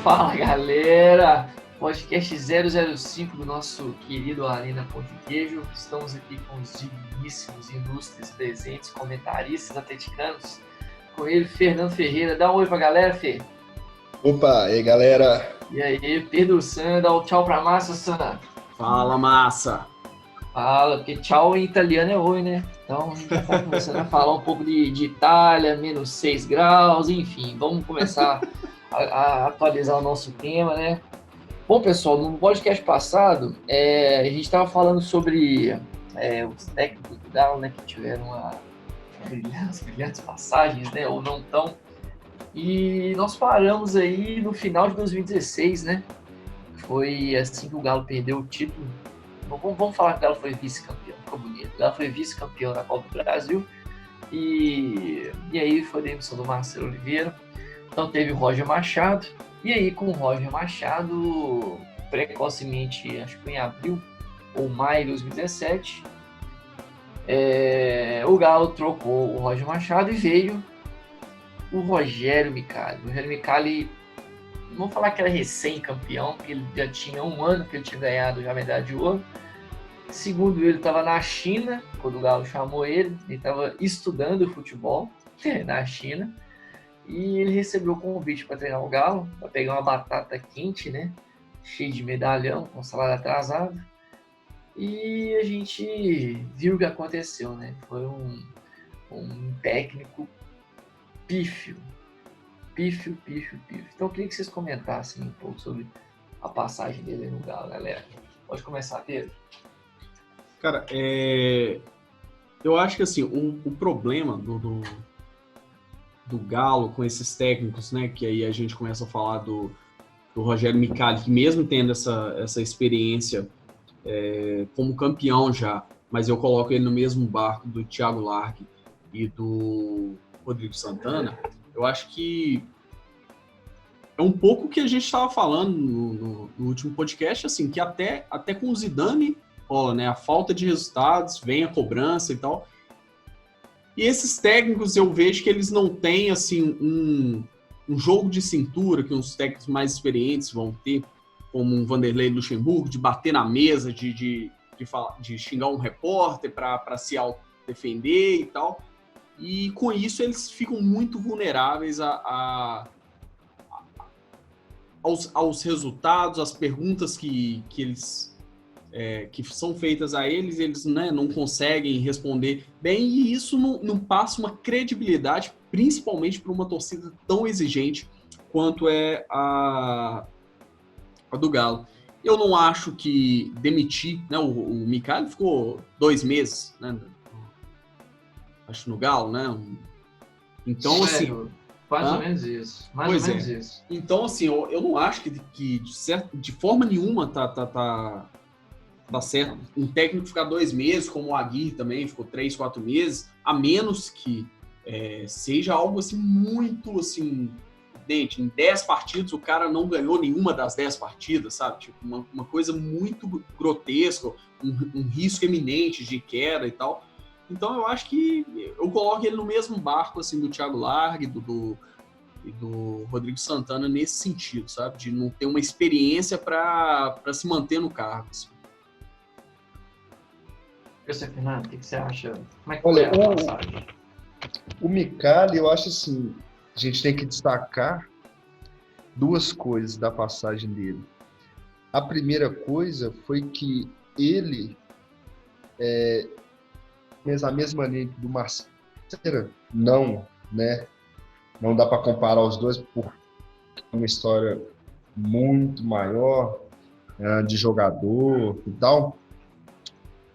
Fala galera, podcast 005 do nosso querido Arena Pão de Queijo. Estamos aqui com os digníssimos, ilustres, presentes, comentaristas atleticanos. Com ele, Fernando Ferreira. Dá um oi pra galera, Fê. Opa, e aí galera? E aí, Pedro San, dá um tchau pra massa, San. Fala, massa! Fala, porque tchau em italiano é oi, né? Então a gente já tá começando a falar um pouco de Itália, menos 6 graus, enfim. Vamos começar a atualizar o nosso tema, né? Bom, pessoal, no podcast passado, a gente estava falando sobre os técnicos do Galo, né, que tiveram as brilhantes passagens, né, ou não tão. E nós paramos aí no final de 2016, né? Foi assim que o Galo perdeu o título. Vamos falar que o Galo foi vice-campeão, ficou bonito. O Galo foi vice-campeão da Copa do Brasil. E aí foi a demissão do Marcelo Oliveira. Então teve o Roger Machado. E aí com o Roger Machado, precocemente, acho que em abril ou maio de 2017, o Galo trocou o Roger Machado e veio o Rogério Micali. O Rogério Micali, não vou falar que era recém-campeão, porque ele já tinha um ano que ele tinha ganhado já a medalha de ouro. Segundo ele, estava na China, quando o Galo chamou ele estava estudando futebol na China, e ele recebeu o convite para treinar o Galo, para pegar uma batata quente, né, cheia de medalhão, com salário atrasado, e a gente viu o que aconteceu, né, foi um técnico pífio. Então eu queria que vocês comentassem um pouco sobre a passagem dele no Galo, galera. Pode começar, Pedro. Cara, eu acho que assim, o problema do Galo com esses técnicos, né, que aí a gente começa a falar do Rogério Micali, que mesmo tendo essa experiência como campeão já, mas eu coloco ele no mesmo barco do Thiago Largue e do Rodrigo Santana, eu acho que é um pouco o que a gente estava falando no último podcast, assim, que até com o Zidane rola, né? A falta de resultados, vem a cobrança e tal. E esses técnicos eu vejo que eles não têm, assim, um jogo de cintura que uns técnicos mais experientes vão ter, como um Vanderlei Luxemburgo, de bater na mesa, de xingar um repórter para se defender e tal. E com isso eles ficam muito vulneráveis aos resultados, às perguntas que são feitas a eles, né, não conseguem responder bem, e isso não passa uma credibilidade, principalmente para uma torcida tão exigente quanto é a do Galo. Eu não acho que demitir, né, o Micali ficou 2 meses, né, acho no Galo, né? Então, assim... Mais ou menos isso. Isso. Então, assim, eu não acho que de forma nenhuma tá certo um técnico ficar 2 meses, como o Aguirre também ficou 3, 4 meses, a menos que seja algo assim muito assim, evidente. Em 10 partidas o cara não ganhou nenhuma das 10 partidas, sabe? Tipo, uma coisa muito grotesca, um risco eminente de queda e tal. Então eu acho que eu coloco ele no mesmo barco assim, do Thiago Largue e do Rodrigo Santana nesse sentido, sabe? De não ter uma experiência para se manter no cargo. Assim. Você, Fernando, o que você acha? Como é que Olha, foi a passagem? O Micali, eu acho assim, a gente tem que destacar 2 coisas da passagem dele. A primeira coisa foi que ele a mesma linha do Marcelo, não, né? Não dá para comparar os dois porque é uma história muito maior de jogador e tal.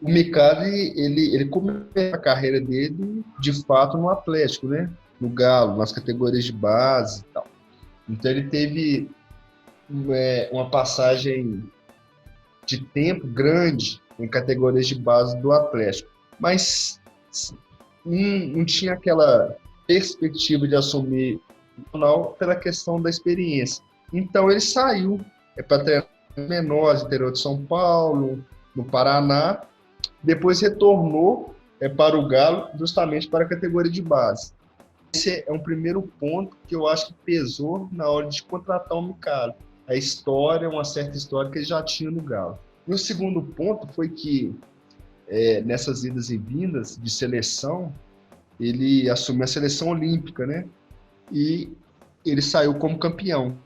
O Micali, ele começou a carreira dele, de fato, no Atlético, né? No Galo, nas categorias de base e tal. Então ele teve uma passagem de tempo grande em categorias de base do Atlético. Mas não tinha aquela perspectiva de assumir o profissional pela questão da experiência. Então ele saiu para treinar menores, interior de São Paulo, no Paraná, depois retornou para o Galo justamente para a categoria de base. esse é um primeiro ponto que eu acho que pesou na hora de contratar o Micali. A história, uma certa história que ele já tinha no Galo. E o segundo ponto foi que, nessas idas e vindas de seleção, ele assumiu a seleção olímpica, né? E ele saiu como campeão.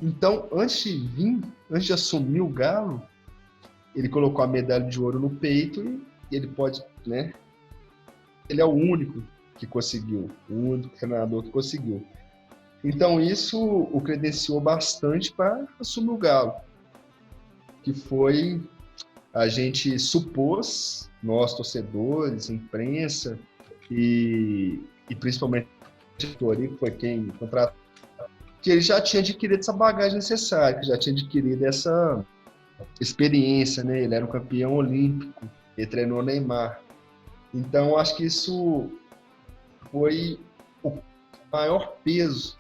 Então, antes de assumir o Galo, ele colocou a medalha de ouro no peito e ele pode, né? Ele é o único que conseguiu, o único treinador que conseguiu. Então, isso o credenciou bastante para assumir o Galo, que foi, a gente supôs, nós torcedores, imprensa e principalmente a diretoria, que foi quem contratou, que ele já tinha adquirido essa bagagem necessária, que já tinha adquirido essa experiência, né? Ele era um campeão olímpico, ele treinou o Neymar. Então, acho que isso foi o maior peso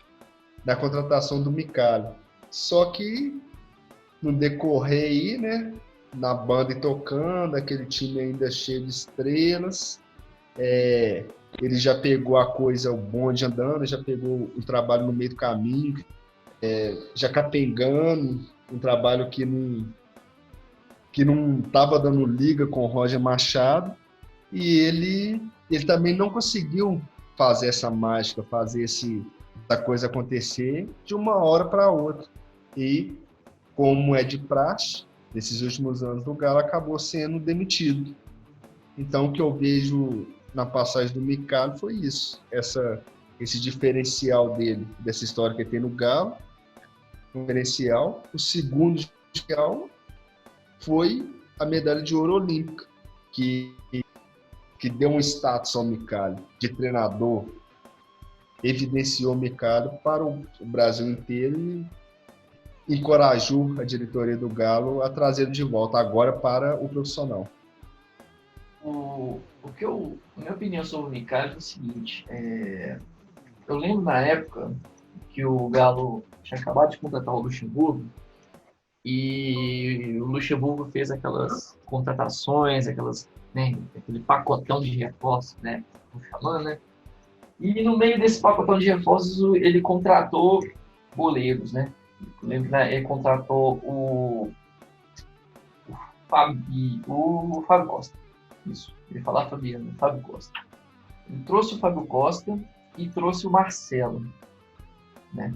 da contratação do Micali. Só que no decorrer aí, né, na banda e tocando, aquele time ainda cheio de estrelas, ele já pegou a coisa, o bonde andando, já pegou o trabalho no meio do caminho, já capengando, um trabalho que não estava dando liga com o Roger Machado, e ele também não conseguiu fazer essa mágica, fazer essa coisa acontecer de uma hora para outra. E, como é de praxe, nesses últimos anos do Galo, acabou sendo demitido. Então, o que eu vejo na passagem do Micali foi isso, esse diferencial dele, dessa história que ele tem no Galo, diferencial. O segundo diferencial foi a medalha de ouro olímpica, que deu um status ao Micali de treinador, evidenciou o Micali para o Brasil inteiro e encorajou a diretoria do Galo a trazê-lo de volta agora para o profissional. Minha opinião sobre o Micali é o seguinte, eu lembro na época que o Galo tinha acabado de contratar o Luxemburgo e o Luxemburgo fez aquelas contratações, né, aquele pacotão de reforços, né, chamando, né? E no meio desse pacotão de reforços ele contratou goleiros, né? Eu lembro que ele contratou o Fábio Costa. Isso, ele falar Fabiano, Fábio Costa. Ele trouxe o Fábio Costa e trouxe o Marcelo, né?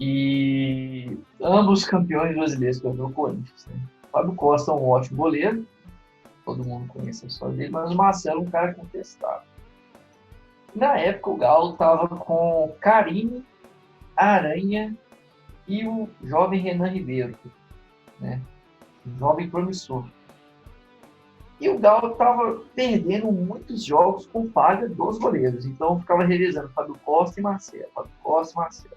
E ambos campeões brasileiros pelo Corinthians, né? O Fábio Costa é um ótimo goleiro, todo mundo conhece a história dele, mas o Marcelo é um cara contestado. Na época o Galo estava com Carine, Aranha e o jovem Renan Ribeiro, né? Um jovem promissor. E o Galo estava perdendo muitos jogos com falha dos goleiros. Então ficava revezando Fábio Costa e Marcelo. Fábio Costa e Marcelo.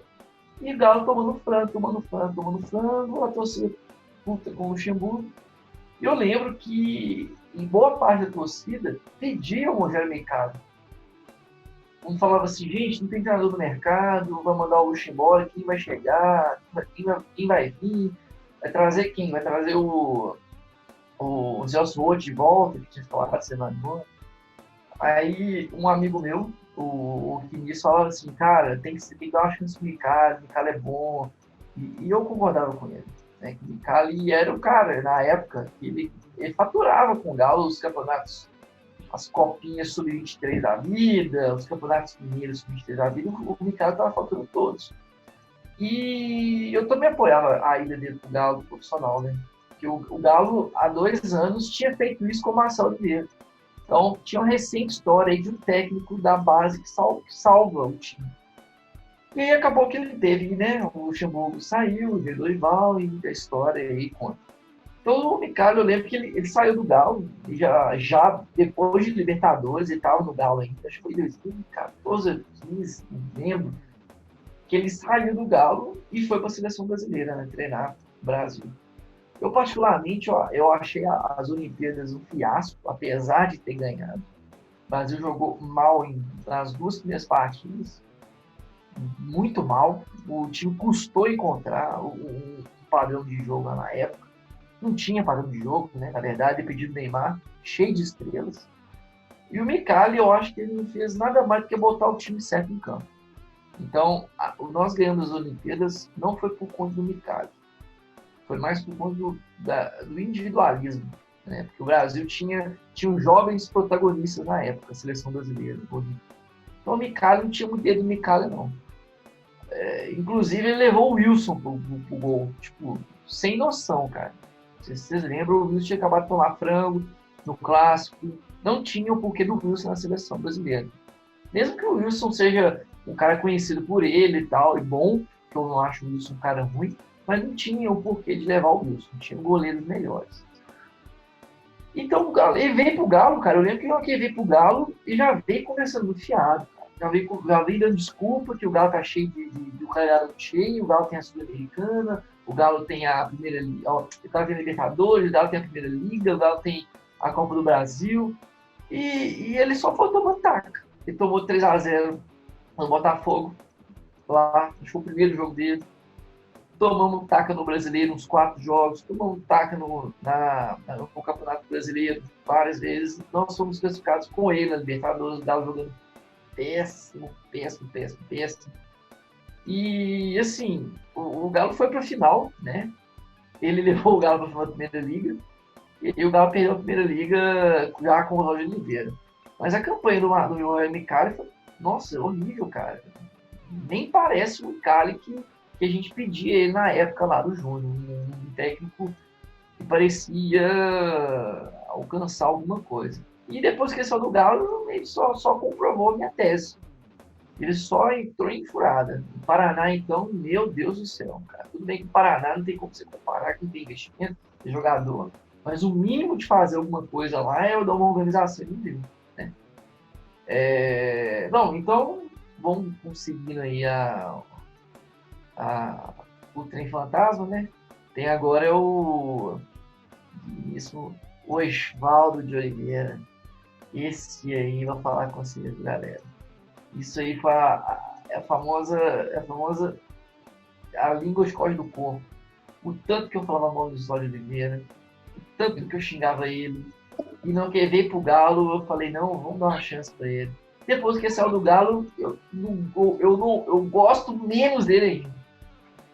E o Galo tomando frango, a torcida puta com o Luxemburgo. E eu lembro que em boa parte da torcida pedia o Rogério Micali. Um falava assim, gente, não tem treinador no mercado, vai mandar o Luxo embora, quem vai chegar, quem vai vir, vai trazer quem? Vai trazer o Celso Roth de volta, que tinha falado de semana boa. Aí um amigo meu, o Vinícius, falava assim, cara, tem que dar uma chance pro Micali, o Micali é bom. E eu concordava com ele, né? Que o Micali era o cara, na época, ele faturava com o Galo os campeonatos, as copinhas sub-23 da vida, os campeonatos mineiros sub-23 da vida, o Micali estava faturando todos. E eu também apoiava a ida dele pro Galo profissional, né? Porque o Galo, há 2 anos, tinha feito isso com o Marcelo Oliveira. Então, tinha uma recente história aí de um técnico da base que salva o time. E aí acabou que ele teve, né? O Luxemburgo saiu, veio do rival e a história aí conta. Então, o Micali, eu lembro que ele saiu do Galo, já depois de Libertadores, ele estava no Galo ainda, acho que foi em 2014, 2015, não lembro, que ele saiu do Galo e foi para a seleção brasileira, né? Treinar o Brasil. Eu, particularmente, eu achei as Olimpíadas um fiasco, apesar de ter ganhado. O Brasil jogou mal nas 2 primeiras partidas, muito mal. O time custou encontrar um padrão de jogo na época. Não tinha padrão de jogo, né? Na verdade, dependido do Neymar, cheio de estrelas. E o Micali, eu acho que ele não fez nada mais do que botar o time certo em campo. Então, nós ganhamos as Olimpíadas não foi por conta do Micali, foi mais por conta do individualismo, né? Porque o Brasil tinha jovens protagonistas na época, a seleção brasileira. Então, o Micali não tinha muito dedo do Micali, não. Inclusive, ele levou o Wilson pro gol, tipo, sem noção, cara. Se vocês lembram, o Wilson tinha acabado de tomar frango no clássico, não tinha o porquê do Wilson na seleção brasileira. Mesmo que o Wilson seja um cara conhecido por ele e tal, e bom, que eu não acho o Wilson um cara ruim, mas não tinha o porquê de levar o Wilson, tinha goleiros melhores. Então, ele veio pro Galo, cara, eu lembro que ele veio pro Galo e já veio conversando muito fiado, cara. Já veio dando desculpa que o Galo tá cheio o Galhardo cheio, o Galo tem a Sul-Americana, o Galo tem a primeira, o Galo tem a Libertadores, o Galo tem a Primeira Liga, o Galo tem a Copa do Brasil, e ele só foi tomando taca. Ele tomou 3-0 no Botafogo, lá, acho que foi o primeiro jogo dele. Tomamos taca no Brasileiro, uns 4 jogos. Tomamos taca no Campeonato Brasileiro várias vezes. Nós fomos classificados com ele na Libertadores, o Galo jogando péssimo. E, assim, o Galo foi para a final, né? Ele levou o Galo para a final da Primeira Liga. E o Galo perdeu a Primeira Liga já com o Roger Oliveira. Mas a campanha do Micali foi, nossa, horrível, cara. Nem parece o Micali que a gente pedia ele na época lá do Júnior. Um técnico que parecia alcançar alguma coisa. E depois que ele saiu do Galo, ele só comprovou a minha tese. Ele só entrou em furada. O Paraná, então, meu Deus do céu, cara. Tudo bem que o Paraná não tem como você comparar, que não tem investimento, tem jogador. Mas o mínimo de fazer alguma coisa lá é eu dar uma organização de Deus, né? Bom, então, vamos conseguindo aí o Trem Fantasma, né? Tem agora o Osvaldo de Oliveira. Esse aí vai falar com vocês, galera. Isso aí foi a famosa a língua escorre do corpo. O tanto que eu falava mal do Osvaldo de Oliveira, o tanto que eu xingava ele, e não quer ver pro Galo, eu falei, não, vamos dar uma chance para ele. Depois que ele saiu do Galo, eu gosto menos dele ainda.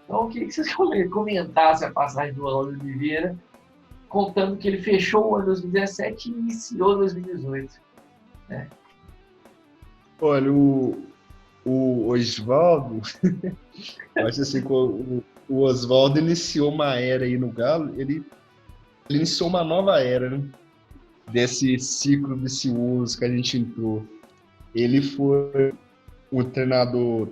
Então, eu queria que vocês comentassem a passagem do Osvaldo de Oliveira, contando que ele fechou o ano 2017 e iniciou 2018. Né? Olha, o Osvaldo, eu acho assim, o Osvaldo iniciou uma era aí no Galo, ele iniciou uma nova era, né? Desse ciclo vicioso que a gente entrou. Ele foi um treinador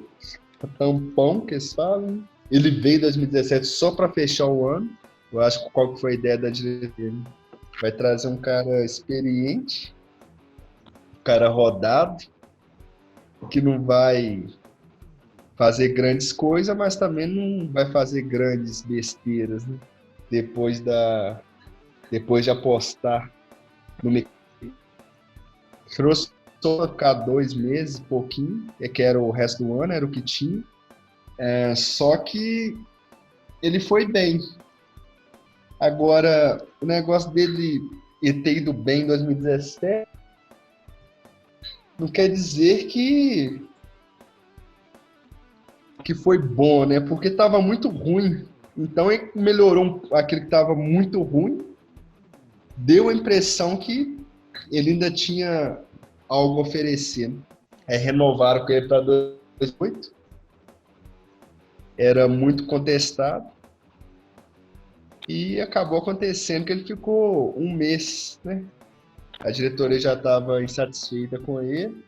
tampão, que eles falam. Ele veio em 2017 só para fechar o ano. Eu acho que qual que foi a ideia da diretoria? Vai trazer um cara experiente, um cara rodado, que não vai fazer grandes coisas, mas também não vai fazer grandes besteiras, né? Depois de apostar no trouxe só ficar 2 meses, pouquinho, que era o resto do ano, era o que tinha. Só que ele foi bem. Agora, o negócio dele ter ido bem em 2017 não quer dizer que foi bom, né? Porque estava muito ruim. Então ele melhorou aquilo que estava muito ruim. Deu a impressão que ele ainda tinha algo a oferecer. Renovaram com ele para 2018. Era muito contestado. E acabou acontecendo que ele ficou 1 mês, né? A diretoria já estava insatisfeita com ele.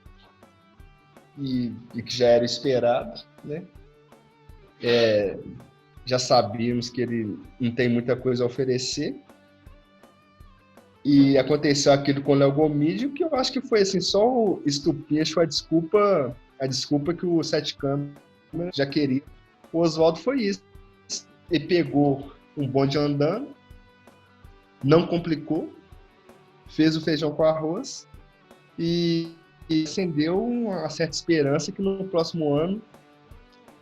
E que já era esperado, né? Já sabíamos que ele não tem muita coisa a oferecer. E aconteceu aquilo com o Léo Gomídio, que eu acho que foi assim, só o estupinho, foi a desculpa que o Sete Câmeras já queria. O Osvaldo foi isso. Ele pegou um bonde andando, não complicou, fez o feijão com arroz e acendeu uma certa esperança que no próximo ano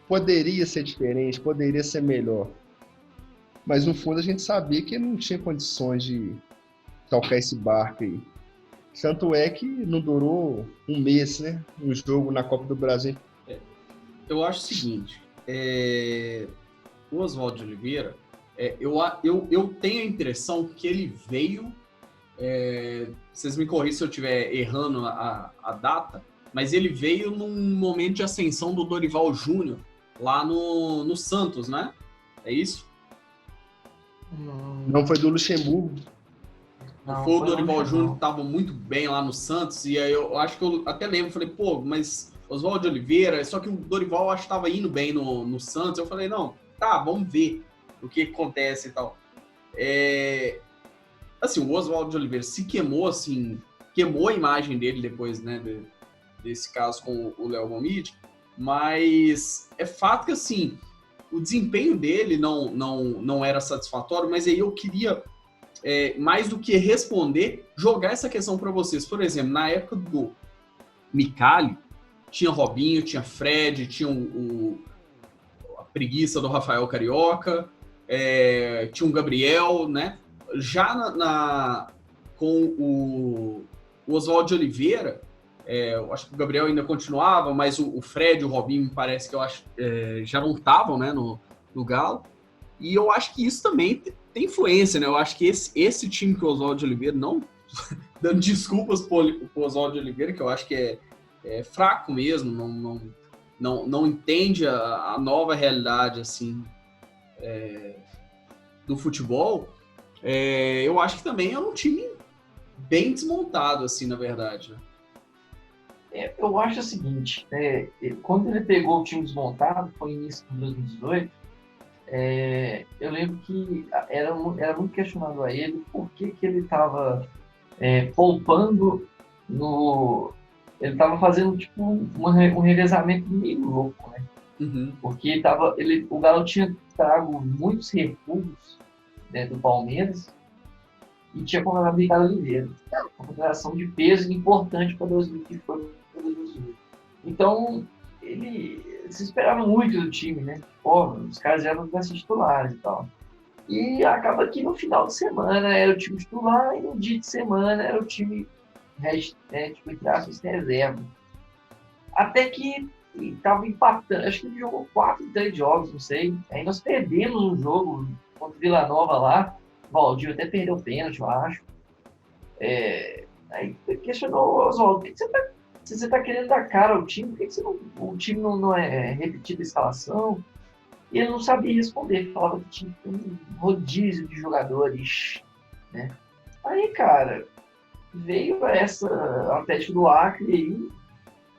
poderia ser diferente, poderia ser melhor. Mas no fundo a gente sabia que ele não tinha condições de tocar esse barco aí. Tanto é que não durou um mês, né? Um jogo na Copa do Brasil. Eu acho o seguinte, o Oswaldo de Oliveira, eu tenho a impressão que ele veio, vocês me corrigem se eu estiver errando a data, mas ele veio num momento de ascensão do Dorival Júnior, lá no Santos, né? É isso? Não foi do Luxemburgo. Não, Foi o foi Dorival longe, Júnior não. que estava muito bem lá no Santos, e aí eu acho que eu até lembro, falei, pô, mas Oswaldo de Oliveira, só que o Dorival eu acho que estava indo bem no Santos, eu falei, não, tá, vamos ver o que acontece e tal. Assim, o Oswaldo de Oliveira se queimou, assim, queimou a imagem dele depois, né, desse caso com o Léo Gomide, mas é fato que, assim, o desempenho dele não era satisfatório, mas aí eu queria, mais do que responder, jogar essa questão para vocês. Por exemplo, na época do Micali, tinha Robinho, tinha Fred, tinha a preguiça do Rafael Carioca, tinha um Gabriel, né? Já com o Oswaldo de Oliveira, eu acho que o Gabriel ainda continuava, mas o Fred e o Robinho, me parece que eu acho, já não estavam, né, no Galo. E eu acho que isso também tem influência, né? Eu acho que esse time que o Oswaldo de Oliveira, não dando desculpas pro Oswaldo de Oliveira, que eu acho que é fraco mesmo, não entende a nova realidade, assim, do futebol, eu acho que também é um time bem desmontado, assim, na verdade, né? Eu acho o seguinte, quando ele pegou o time desmontado, foi no início de 2018, eu lembro que era muito questionado a ele por que ele estava poupando no... Ele estava fazendo tipo um revezamento meio louco, né? Uhum. Porque o Galo tinha trago muitos recursos, né, do Palmeiras e tinha contratado o Ricardo Oliveira. Uma contratação de peso importante para 2018. Então, ele se esperava muito do time, né? Pô, os caras eram para ser titulares e tal. E acaba que no final de semana era o time titular e no dia de semana era o time, tipo, entre aspas, reserva. Até que estava empatando, acho que ele jogou 3 jogos, não sei. Aí nós perdemos um jogo contra o Vila Nova lá. O Valdir até perdeu o pênalti, eu acho. Aí questionou o Oswaldo, se você está querendo dar cara ao time, por que o time não é repetido a escalação? E ele não sabia responder, falava que tinha um rodízio de jogadores, né? Aí, cara, veio essa Atlético do Acre aí,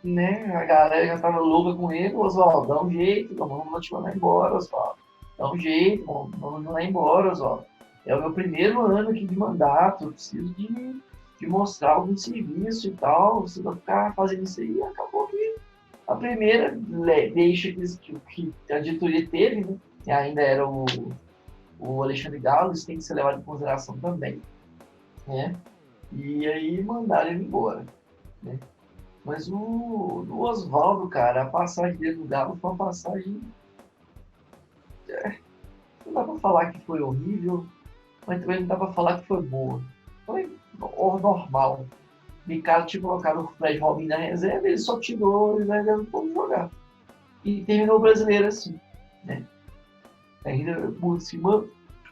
né? A galera já tava louca com ele, Oswaldo, dá um jeito, vamos te mandar embora, Oswaldo. Dá um jeito, vamos mandar embora, Oswaldo. É o meu primeiro ano aqui de mandato, eu preciso de mostrar algum serviço e tal, você vai ficar fazendo isso aí, acabou que a primeira deixa que a diretoria teve, né? E ainda era o Alexandre Galo, isso tem que ser levado em consideração também, né? E aí mandaram ele embora, né? Mas o Oswaldo, cara, a passagem dele no Galo foi uma passagem... Não dá pra falar que foi horrível, mas também não dá pra falar que foi boa. Foi normal. O Ricardo tinha colocado o Fred Robinho na reserva, ele só tirou e vai vamos jogar. E terminou o brasileiro assim, né? Ainda por cima,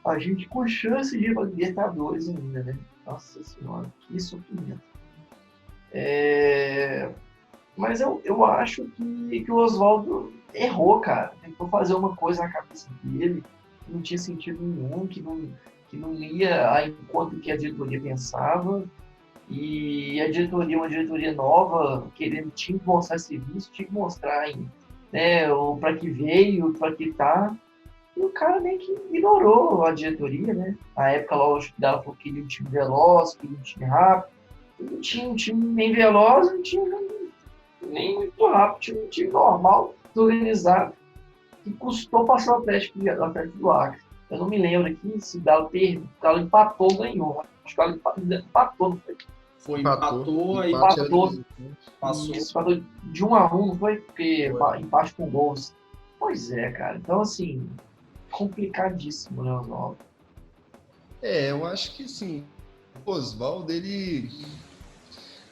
a gente com chance de ir para Libertadores ainda, né? Nossa Senhora, que sofrimento. Mas eu acho que o Oswaldo errou, cara. Tentou fazer uma coisa na cabeça dele que não tinha sentido nenhum, que não ia ao encontro que a diretoria pensava. E a diretoria, uma diretoria nova, querendo, tinha que mostrar serviço, tinha que mostrar, né, para que veio, para que tá. E o cara meio que ignorou a diretoria, né? Na época lá, o dela falou que queria um time veloz, queria um time rápido. E não tinha um time nem veloz, não tinha nem muito rápido, tinha um time normal, organizado, que custou passar o Atlético do Acre. Eu não me lembro aqui se o Galo empatou ou ganhou. Acho que o Galo empatou, não foi? Empatou, aí passou. Isso, empatou de 1-1, não foi? Porque empate com gols. Pois é, cara. Então, assim, complicadíssimo, né, Oswaldo? Eu acho que sim. O Oswaldo, ele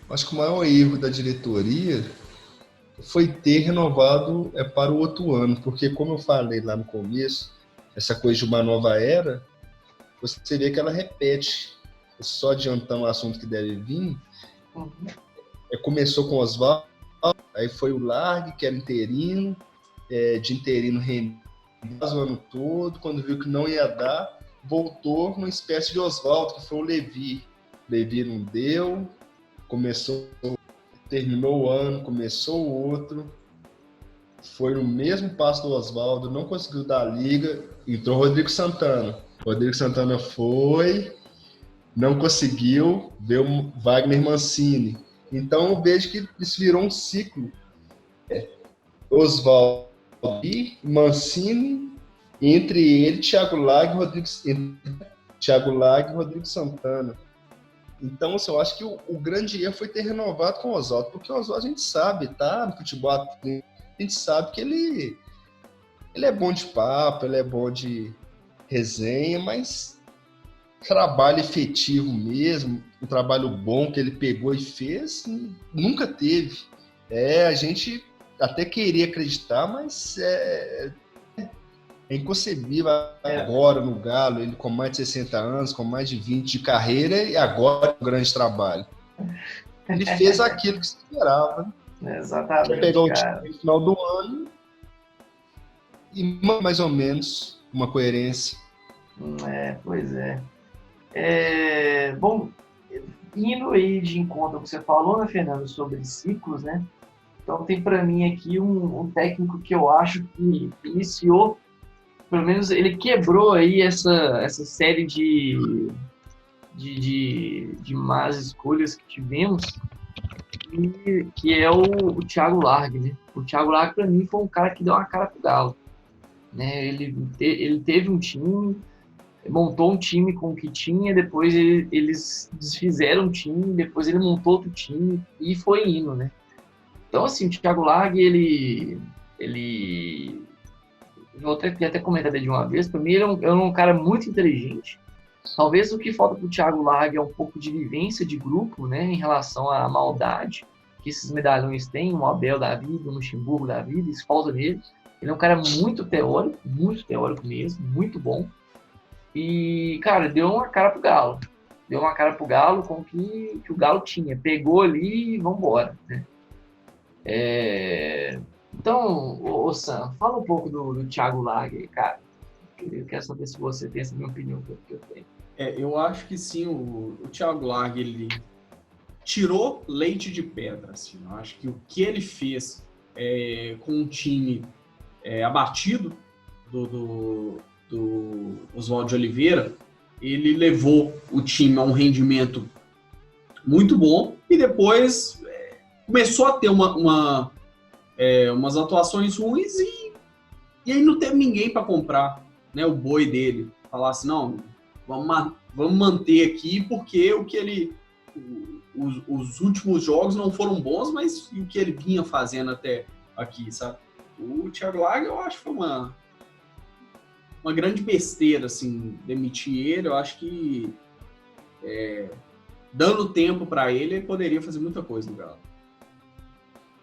Acho que o maior erro da diretoria foi ter renovado para o outro ano, porque como eu falei lá no começo, essa coisa de uma nova era, você vê que ela repete. Só adiantando o assunto que deve vir, Uhum. Começou com o Oswaldo, aí foi o Largue, que era interino, de interino rendeu o ano todo, quando viu que não ia dar, voltou numa espécie de Oswaldo, que foi o Levi. Levi não deu, terminou o ano, começou o outro, foi no mesmo passo do Oswaldo, não conseguiu dar a liga, entrou Rodrigo Santana. Rodrigo Santana foi, não conseguiu, veio Wagner Mancini. Então eu vejo que isso virou um ciclo. Oswaldo e Mancini, entre ele, Thiago Lague e Rodrigo Santana. Então, assim, eu acho que o grande erro foi ter renovado com o Oswaldo, porque o Oswaldo a gente sabe, tá? No futebol, a gente sabe que ele é bom de papo, ele é bom de resenha, mas trabalho efetivo mesmo, um trabalho bom que ele pegou e fez, nunca teve. A gente até queria acreditar, mas é inconcebível agora no Galo, ele com mais de 60 anos, com mais de 20 de carreira, e agora um grande trabalho. Ele fez aquilo que se esperava. Exatamente, pegar o cara. time no final do ano e mais ou menos uma coerência. Pois é. Bom, indo aí de encontro ao que você falou, né, Fernando, sobre ciclos, né? Então tem para mim aqui um técnico que eu acho que iniciou, pelo menos ele quebrou aí essa série de más escolhas que tivemos, que é o Thiago Largue, né? O Thiago Largue, para mim, foi um cara que deu uma cara pro Galo, né? Ele teve um time, montou um time com o que tinha, depois eles desfizeram o time, depois ele montou outro time e foi indo, né? Então, assim, o Thiago Largue, ele vou até comentar de uma vez, para mim ele é um cara muito inteligente. Talvez o que falta para o Thiago Largue é um pouco de vivência de grupo, né, em relação à maldade que esses medalhões têm, o Abel da vida, o Luxemburgo da vida, isso falta nele. Ele é um cara muito teórico mesmo, muito bom. E, cara, deu uma cara pro Galo. Deu uma cara pro Galo com o que o Galo tinha. Pegou ali e vambora, né? Então, ô Sam, fala um pouco do Thiago Largue, cara. Eu quero saber se você tem essa minha opinião que eu tenho. Eu acho que sim, o Thiago Largue, ele tirou leite de pedra, assim. Eu acho que o que ele fez com um time abatido do Oswaldo de Oliveira, ele levou o time a um rendimento muito bom e depois começou a ter umas atuações ruins e aí não teve ninguém para comprar, né, o boi dele. Falar assim, não, vamos manter aqui porque os últimos jogos não foram bons, mas o que ele vinha fazendo até aqui, sabe? O Thiago Largue, eu acho que foi uma grande besteira, assim, demitir ele. Eu acho que dando tempo para ele poderia fazer muita coisa no Galo.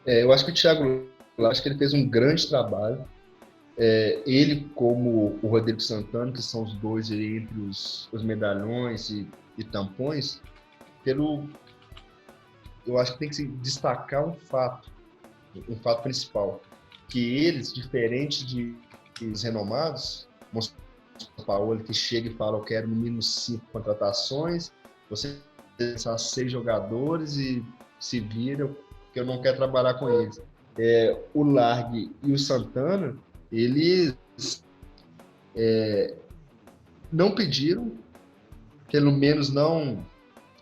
Eu acho que o Thiago, acho que ele fez um grande trabalho. Ele, como o Rodrigo Santana, que são os dois ali entre os medalhões e tampões, eu acho que tem que se destacar um fato principal, que eles, diferente dos renomados, o Paulo, que chega e fala, eu quero no mínimo 5 contratações, você pensar 6 jogadores e se vira, porque eu não quero trabalhar com eles. O Largue e o Santana, eles não pediram, pelo menos não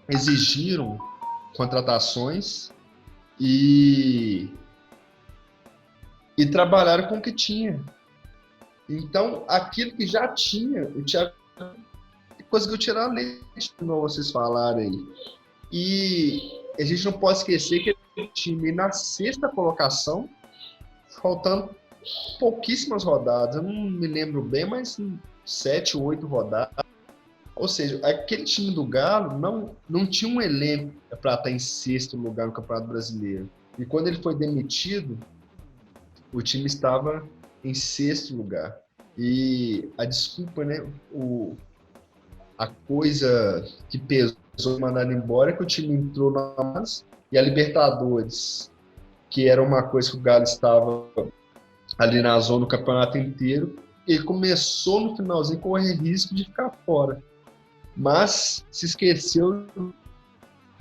exigiram contratações e trabalharam com o que tinha. Então, aquilo que já tinha, o Thiago conseguiu tirar leite, como vocês falaram aí. E a gente não pode esquecer que o time na 6ª colocação, faltando pouquíssimas rodadas, eu não me lembro bem, mas 7, 8 rodadas, Ou seja, aquele time do Galo não tinha um elenco para estar em sexto lugar no Campeonato Brasileiro. E quando ele foi demitido, o time estava em sexto lugar. E a desculpa, né? A coisa que pesou mandar embora é que o time entrou nas e a Libertadores, que era uma coisa que o Galo estava ali na zona do campeonato inteiro, ele começou no finalzinho a correr risco de ficar fora. Mas se esqueceu,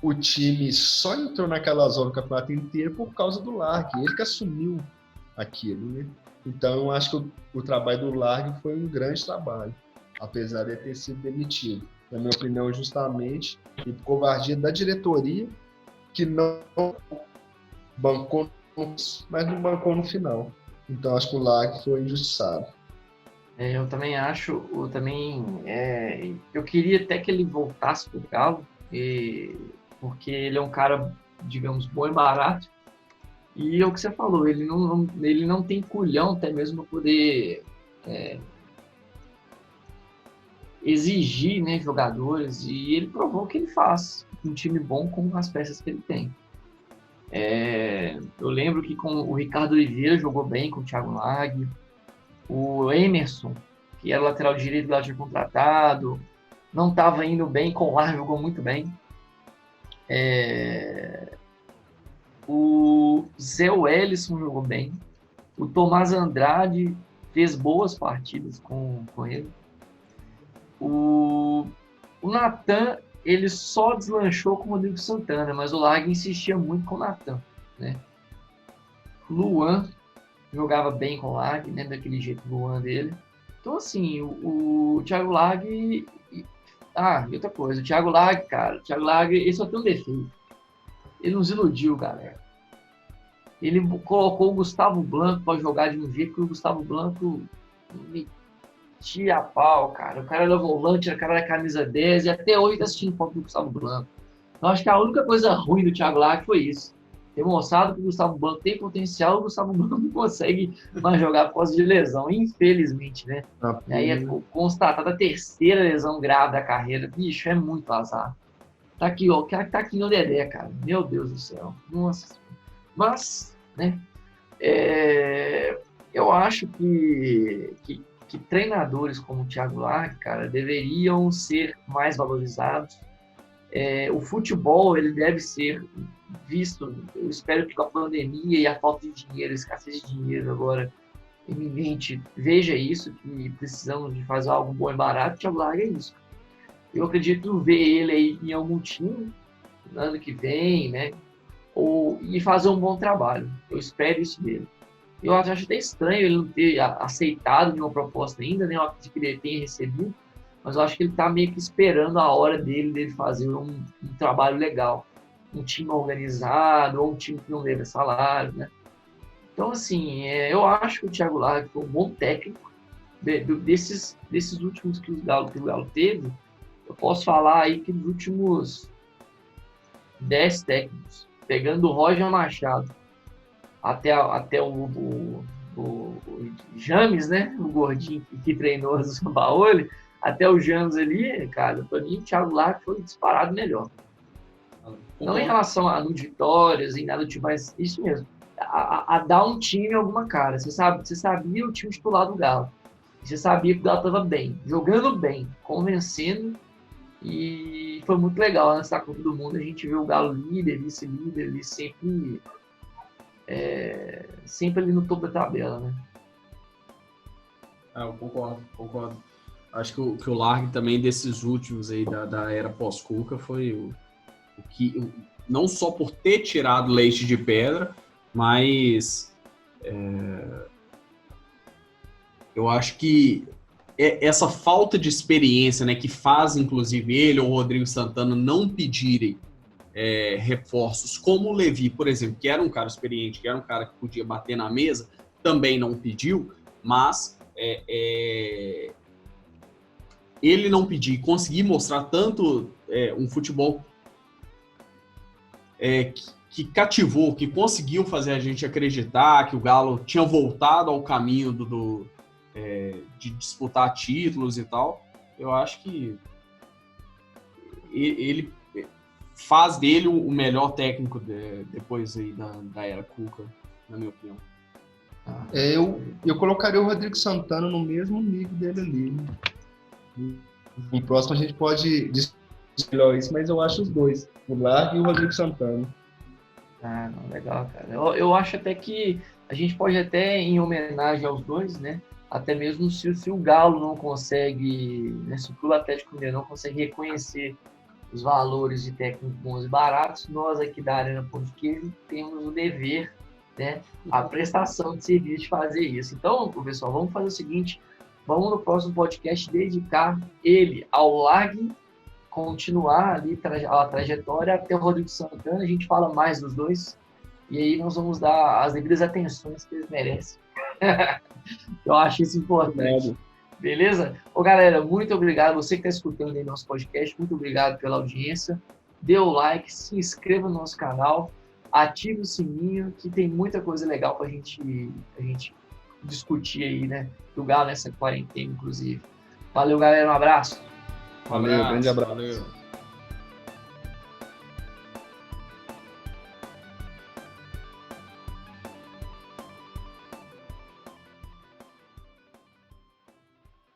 o time só entrou naquela zona do campeonato inteiro por causa do Largue, ele que assumiu aquilo, né? Então eu acho que o trabalho do Largue foi um grande trabalho, apesar de ter sido demitido. Na minha opinião, justamente, e por covardia da diretoria, que não bancou, mas não bancou no final. Então acho que o Largue foi injustiçado. Eu também acho, eu queria até que ele voltasse pro Galo, porque ele é um cara, digamos, bom e barato, e é o que você falou, ele não tem culhão até mesmo para poder exigir, né, jogadores, e ele provou que ele faz um time bom com as peças que ele tem. Eu lembro que com o Ricardo Oliveira jogou bem com o Thiago Largue, o Emerson, que era lateral direito lá, tinha contratado, não estava indo bem, com o Largue jogou muito bem. O Zé Wellison jogou bem, o Tomás Andrade fez boas partidas com ele. O Natan, ele só deslanchou com o Rodrigo Santana, mas o Largue insistia muito com o Natan, né? Luan jogava bem com o Largue, né? Daquele jeito Luan dele. Então, assim, o Thiago Largue... e outra coisa, o Thiago Largue, cara, ele só tem um defeito. Ele nos iludiu, galera. Ele colocou o Gustavo Blanco para jogar de um jeito que o Gustavo Blanco metia a pau, cara. O cara era volante, o cara era camisa 10, e até hoje tá assistindo foto do Gustavo Blanco. Então, acho que a única coisa ruim do Thiago Largue foi isso. Ter mostrado que o Gustavo Blanco tem potencial, o Gustavo Blanco não consegue mais jogar por causa de lesão, infelizmente, né? E aí é constatada a terceira lesão grave da carreira. Bicho, é muito azar. Tá aqui, ó, o cara que tá aqui no Dedé, cara. Meu Deus do céu. Nossa. Mas, né? Eu acho que treinadores como o Thiago Largue, cara, deveriam ser mais valorizados. O futebol, ele deve ser visto, eu espero que com a pandemia e a falta de dinheiro, a escassez de dinheiro agora iminente, veja isso, que precisamos de fazer algo bom e barato. O Thiago Largue é isso. Eu acredito ver ele aí em algum time no ano que vem, né? E fazer um bom trabalho. Eu espero isso dele. Eu acho até estranho ele não ter aceitado nenhuma proposta ainda, né? Eu acredito que ele tenha recebido, mas eu acho que ele está meio que esperando a hora dele fazer um trabalho legal. Um time organizado, ou um time que não deve salário, né? Então, assim, eu acho que o Thiago Largue foi um bom técnico. Desses últimos que o Galo teve, eu posso falar aí que dos últimos 10 técnicos, pegando o Roger Machado até o James, né? O gordinho que treinou o Sampaoli, até o James ali, cara, para mim o Thiago Largue foi disparado melhor. Não em relação a vitórias, em nada do tipo, mas isso mesmo. A dar um time alguma cara. Você sabia o time titular do Galo. Você sabia que o Galo estava bem, jogando bem, convencendo. E foi muito legal nessa Copa do Mundo. A gente viu o Galo líder, vice-líder, ali sempre ali no topo da tabela, né? Eu concordo. Acho que o Largue também desses últimos aí da era pós-Cuca foi o que, não só por ter tirado leite de pedra, mas eu acho que essa falta de experiência, né, que faz inclusive ele ou o Rodrigo Santana não pedirem reforços, como o Levi, por exemplo, que era um cara experiente, que era um cara que podia bater na mesa, também não pediu, mas ele não pedir, conseguir mostrar tanto um futebol que cativou, que conseguiu fazer a gente acreditar que o Galo tinha voltado ao caminho de disputar títulos e tal. Eu acho que ele faz dele o melhor técnico depois aí da era Cuca, na minha opinião. Eu colocaria o Rodrigo Santana no mesmo nível dele ali. No próximo a gente pode discutir isso, mas eu acho os dois, o Largue e o Rodrigo Santana. Ah, não, legal, cara. Eu acho até que a gente pode até, em homenagem aos dois, né? Até mesmo se o Galo não consegue, né, se o Clube Atlético Mineiro não consegue reconhecer os valores de técnicos bons e baratos, nós aqui da Arena Pão de Queijo temos o dever, né, a prestação de serviço de fazer isso. Então, pessoal, vamos fazer o seguinte, vamos no próximo podcast dedicar ele ao Lag, continuar ali a trajetória até o Rodrigo Santana, a gente fala mais dos dois, e aí nós vamos dar as devidas atenções que eles merecem. Eu acho isso importante. Beleza? Ô, galera, muito obrigado. Você que está escutando aí nosso podcast, muito obrigado pela audiência. Dê o like, se inscreva no nosso canal, ative o sininho, que tem muita coisa legal para a gente discutir aí, né? Do Galo nessa quarentena, inclusive. Valeu, galera. Um abraço. Valeu, grande abraço. Valeu.